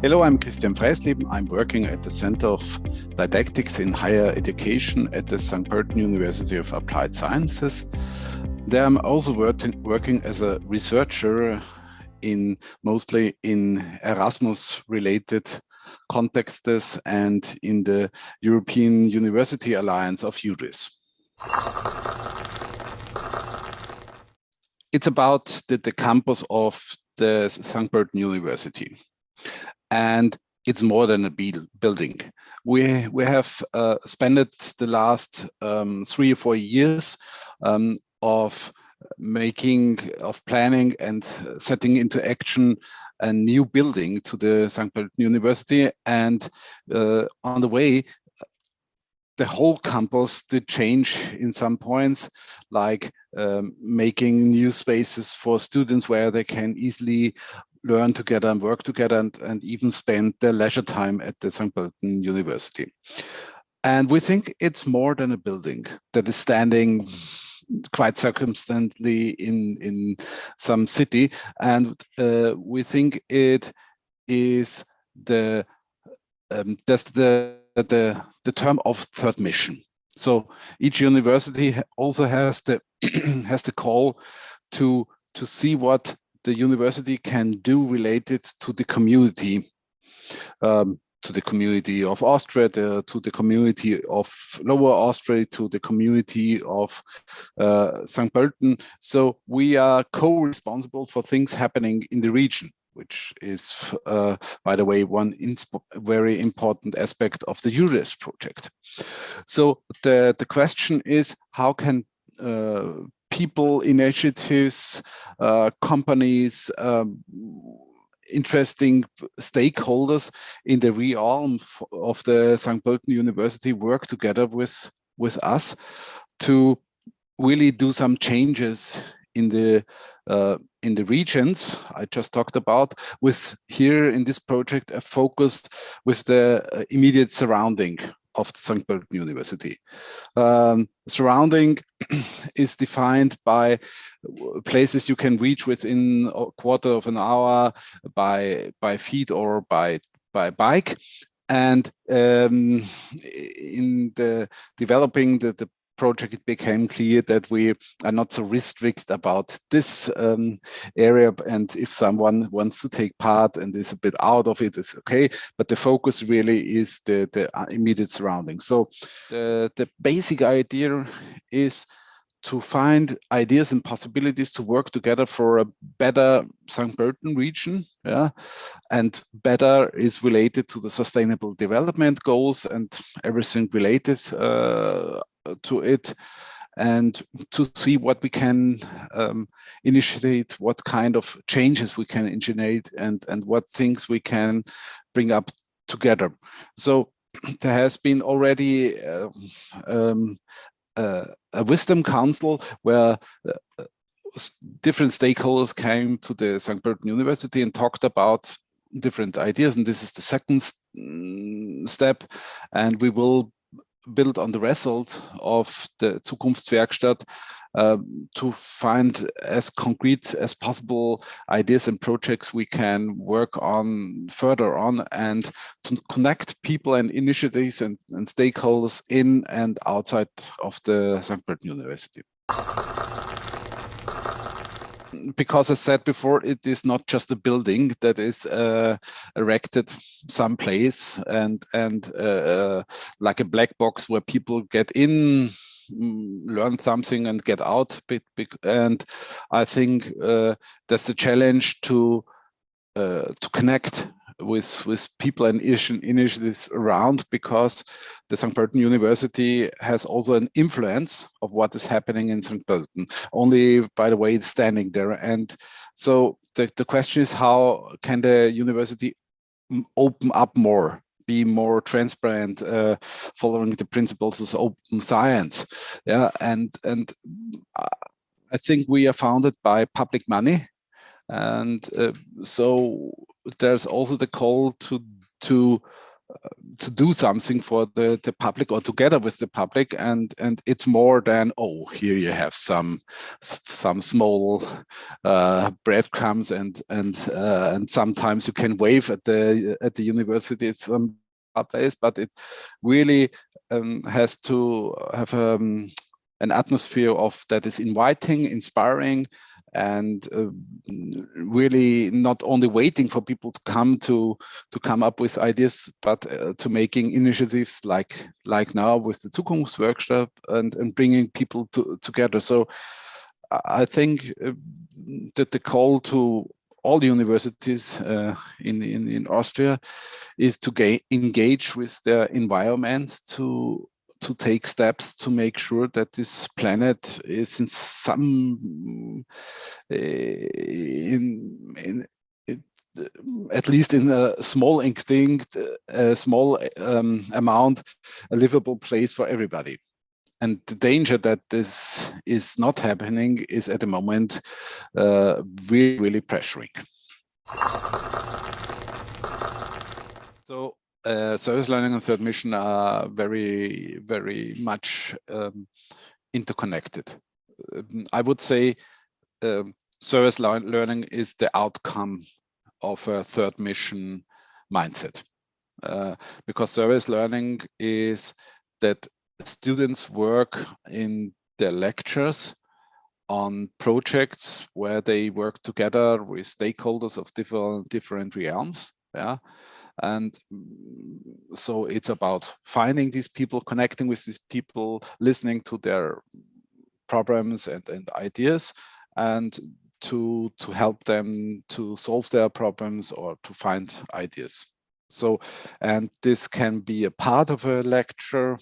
Hello, I'm Christian Freisleben. I'm working at the Center of Didactics in Higher Education at the St. Pölten University of Applied Sciences. There I'm also working as a researcher mostly in Erasmus-related contexts and in the European University Alliance of E³UDRES. It's about the campus of the St. Pölten University. And it's more than a building. We have spent the last 3 or 4 years of planning and setting into action a new building to the St. Pölten University. And on the way, the whole campus did change in some points, like making new spaces for students where they can easily learn together and work together and even spend their leisure time at the St. Pölten University. And we think it's more than a building that is standing quite circumstantially in some city. And we think it is the term of third mission. So each university also has the has the call to see what the university can do related to the community, to the community of Austria, to the community of Lower Austria, to the community of St. Pölten. So we are co-responsible for things happening in the region, which is, by the way, one very important aspect of the E³UDRES project. So the question is, how can people, initiatives, companies, interesting stakeholders in the realm of the St. Pölten University work together with us to really do some changes in the regions I just talked about, with here in this project a focus with the immediate surrounding of the St. Pölten University. Surrounding is defined by places you can reach within a quarter of an hour by feet or by bike. And in the developing the project, it became clear that we are not so restricted about this area, and if someone wants to take part and is a bit out of it, it's okay, but the focus really is the immediate surroundings. So the basic idea is to find ideas and possibilities to work together for a better St. Pölten region, yeah, and better is related to the sustainable development goals and everything related to it, and to see what we can initiate, what kind of changes we can engineer, and what things we can bring up together. So there has been already a wisdom council where different stakeholders came to the St. Pölten University and talked about different ideas, and this is the second step, and we will build on the result of the E³UDRES² to find as concrete as possible ideas and projects we can work on further on, and to connect people and initiatives and stakeholders in and outside of the St. Pölten University. Because as I said before, it is not just a building that is erected someplace and like a black box where people get in, learn something and get out. And I think that's the challenge to connect with people and initiatives around, because the St. Pölten University has also an influence of what is happening in St. Pölten, only by the way it's standing there. And so the question is, how can the university open up more, be more transparent, following the principles of open science? Yeah, and I think we are founded by public money, and so there's also the call to to do something for the public or together with the public, and it's more than, oh, here you have some small breadcrumbs and sometimes you can wave at the university at some place, but it really has to have an atmosphere of that is inviting, inspiring, and really not only waiting for people to come up with ideas, but to making initiatives like now with the E³UDRES² and bringing people together. So I think that the call to all universities in Austria is to engage with their environments, to take steps to make sure that this planet is in some at least in a small small amount, a livable place for everybody. And the danger that this is not happening is at the moment really, really pressuring. So service learning and third mission are very, very much interconnected. I would say service learning is the outcome of a third mission mindset, because service learning is that students work in their lectures on projects where they work together with stakeholders of different realms. Yeah. And so it's about finding these people, connecting with these people, listening to their problems and ideas, and to help them to solve their problems or to find ideas. So, and this can be a part of a lecture,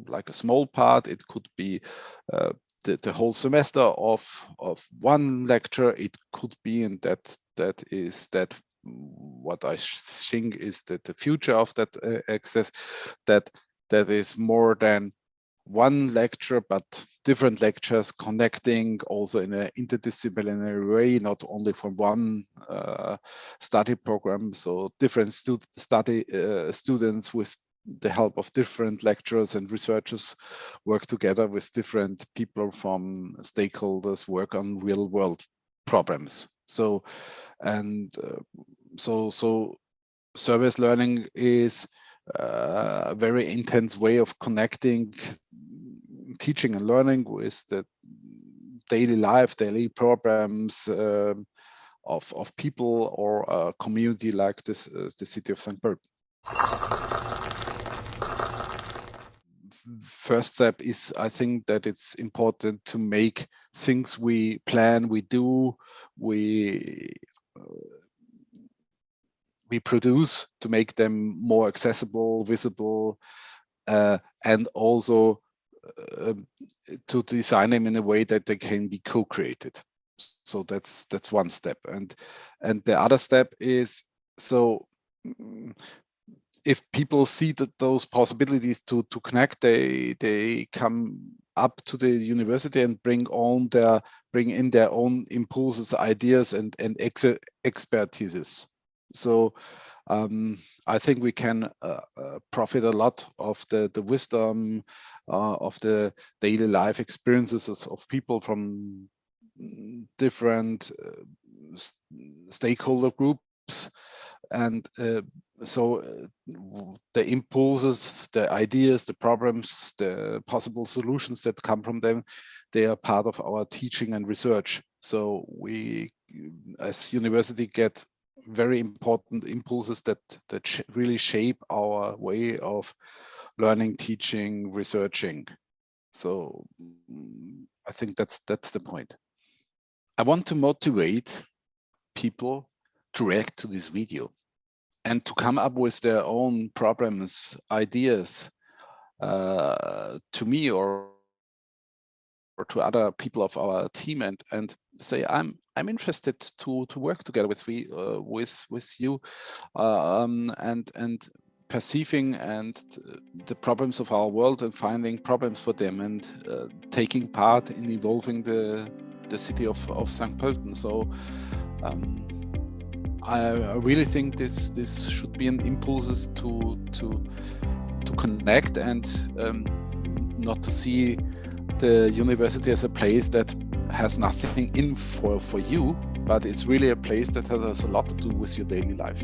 like a small part. It could be the whole semester of one lecture. It could be, and that is what I think is the future of that access, that is more than one lecture, but different lectures connecting also in an interdisciplinary way, not only from one study program. So different students with the help of different lecturers and researchers work together with different people from stakeholders, work on real world problems. So, and so service learning is a very intense way of connecting teaching and learning with the daily life, daily problems of people or a community like this, the city of St. Pölten. First step is, I think, that it's important to make things we plan, we do, we produce, to make them more accessible, visible, and also to design them in a way that they can be co-created. So that's one step. And the other step is, so if people see that those possibilities to connect, they come up to the university and bring in their own impulses, ideas, and expertises. So I think we can profit a lot of the wisdom of the daily life experiences of people from different stakeholder groups, and so the impulses, the ideas, the problems, the possible solutions that come from them, they are part of our teaching and research. So we, as university, get very important impulses that really shape our way of learning, teaching, researching. So I think that's the point. I want to motivate people to react to this video and to come up with their own problems, ideas to me or to other people of our team, and say, I'm interested to work together with you and perceiving and the problems of our world and finding problems for them, and taking part in evolving the city of St. Pölten. So I really think this should be an impulses to connect and not to see the university as a place that has nothing in for you, but it's really a place that has a lot to do with your daily life.